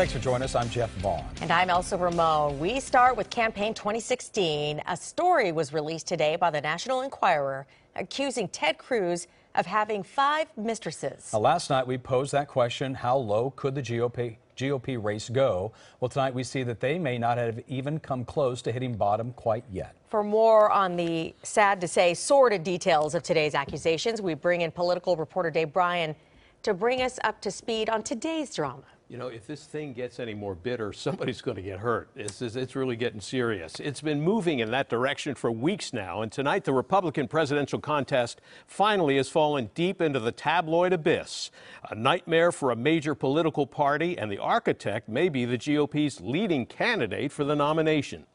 Thanks for joining us. I'm Jeff Vaughn. And I'm Elsa Ramon. We start with Campaign 2016. A story was released today by the National Enquirer accusing Ted Cruz of having 5 mistresses. Last night we posed that question, how low could the GOP race go? Well, tonight we see that they may not have even come close to hitting bottom quite yet. For more on the, sad to say, sordid details of today's accusations, we bring in political reporter Bryan to bring us up to speed on today's drama. You know, if this thing gets any more bitter, somebody's going to get hurt. It's really getting serious. It's been moving in that direction for weeks now, and tonight the Republican presidential contest finally has fallen deep into the tabloid abyss. A nightmare for a major political party, and the architect may be the GOP's leading candidate for the nomination.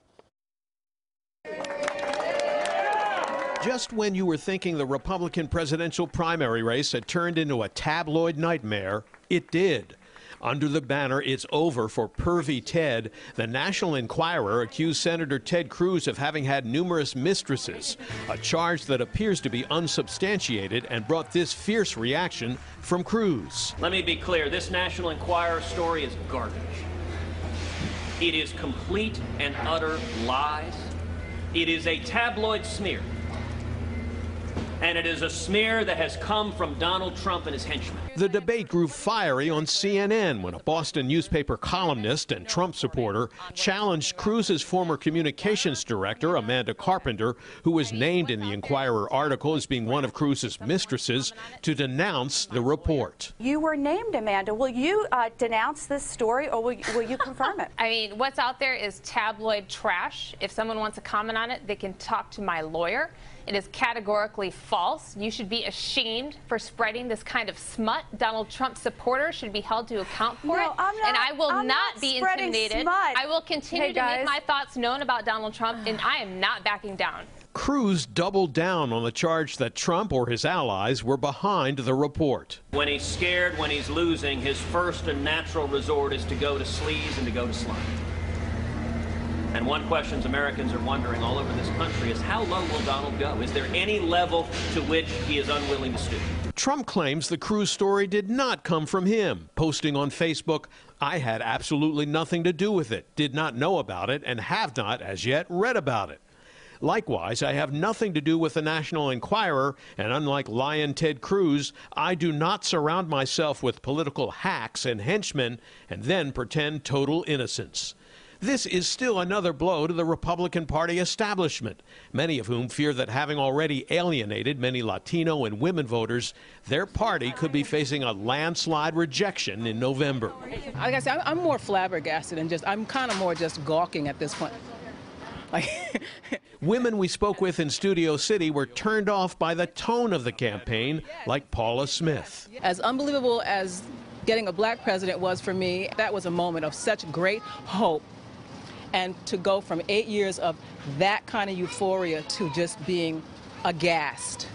Just when you were thinking the Republican presidential primary race had turned into a tabloid nightmare, it did. Under the banner, "It's over for pervy Ted," the National Enquirer accused Senator Ted Cruz of having had numerous mistresses, a charge that appears to be unsubstantiated and brought this fierce reaction from Cruz. Let me be clear, this National Enquirer story is garbage. It is complete and utter lies. It is a tabloid smear. And it is a smear that has come from Donald Trump and his henchmen. The debate grew fiery on CNN when a Boston newspaper columnist and Trump supporter challenged Cruz's former communications director, Amanda Carpenter, who was named in the Enquirer article as being one of Cruz's mistresses, to denounce the report. You were named, Amanda. Will you denounce this story, or will you confirm it? I mean, what's out there is tabloid trash. If someone wants to comment on it, they can talk to my lawyer. It is categorically false. You should be ashamed for spreading this kind of smut. Donald Trump supporters should be held to account for it. And I will not be intimidated. Smut. I will continue to make my thoughts known about Donald Trump, and I am not backing down. Cruz doubled down on the charge that Trump or his allies were behind the report. When he's scared, when he's losing, his first and natural resort is to go to sleaze and to go to slime. And one question Americans are wondering all over this country is, how low will Donald go? Is there any level to which he is unwilling to stoop? Trump claims the Cruz story did not come from him, posting on Facebook, "I had absolutely nothing to do with it, did not know about it, and have not as yet read about it. Likewise, I have nothing to do with the National Enquirer, and unlike Lion Ted Cruz, I do not surround myself with political hacks and henchmen and then pretend total innocence." This is still another blow to the Republican Party establishment, many of whom fear that having already alienated many Latino and women voters, their party could be facing a landslide rejection in November. Like I said, I'm more flabbergasted and I'm kind of more just gawking at this point. Women we spoke with in Studio City were turned off by the tone of the campaign, like Paula Smith. As unbelievable as getting a black president was for me, that was a moment of such great hope. And to go from 8 years of that kind of euphoria to just being aghast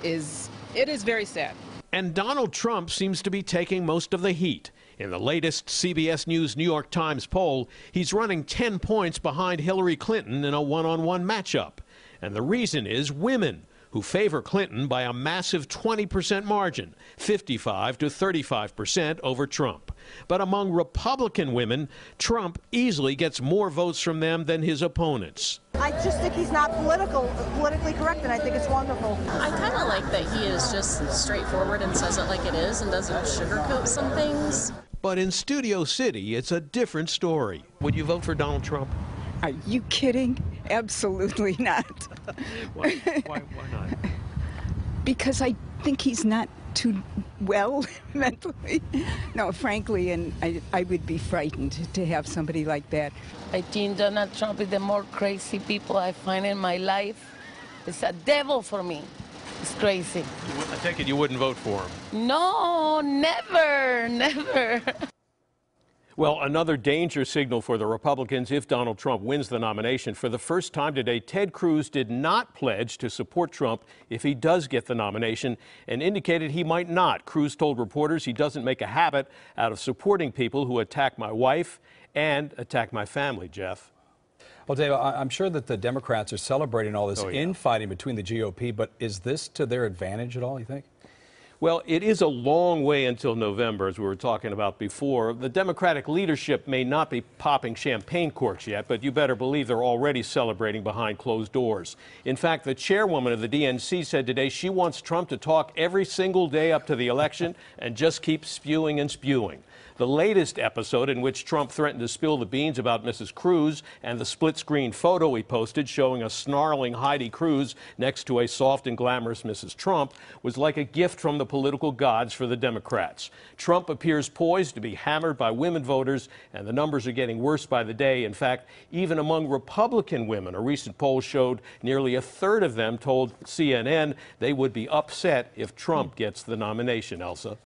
is very sad. And Donald Trump seems to be taking most of the heat. In the latest CBS News New York Times poll, he's running 10 points behind Hillary Clinton in a one-on-one matchup. And the reason is women, who favor Clinton by a massive 20% margin, 55 to 35% over Trump. But among Republican women, Trump easily gets more votes from them than his opponents. I just think he's not politically correct, and I think it's wonderful. I kind of like that he is just straightforward and says it like it is and doesn't sugarcoat some things. But in Studio City, it's a different story. Would you vote for Donald Trump? Are you kidding? Absolutely not. Why not? Because I think he's not too well mentally. No, frankly, and I would be frightened to have somebody like that. I think Donald Trump is the more crazy people I find in my life. It's a devil for me. It's crazy. I take it you wouldn't vote for him? No, never, never. Well, another danger signal for the Republicans if Donald Trump wins the nomination. For the first time today, Ted Cruz did not pledge to support Trump if he does get the nomination and indicated he might not. Cruz told reporters he doesn't make a habit out of supporting people who attack my wife and attack my family, Jeff. Well, Dave, I'm sure that the Democrats are celebrating all this infighting between the GOP, but is this to their advantage at all, you think? Well, it is a long way until November, as we were talking about before. The Democratic leadership may not be popping champagne corks yet, but you better believe they're already celebrating behind closed doors. In fact, the chairwoman of the DNC said today she wants Trump to talk every single day up to the election and just keep spewing and spewing. The latest episode, in which Trump threatened to spill the beans about Mrs. Cruz, and the split-screen photo he posted showing a snarling Heidi Cruz next to a soft and glamorous Mrs. Trump, was like a gift from the political gods for the Democrats. Trump appears poised to be hammered by women voters, and the numbers are getting worse by the day. In fact, even among Republican women, a recent poll showed nearly a third of them told CNN they would be upset if Trump gets the nomination. Elsa.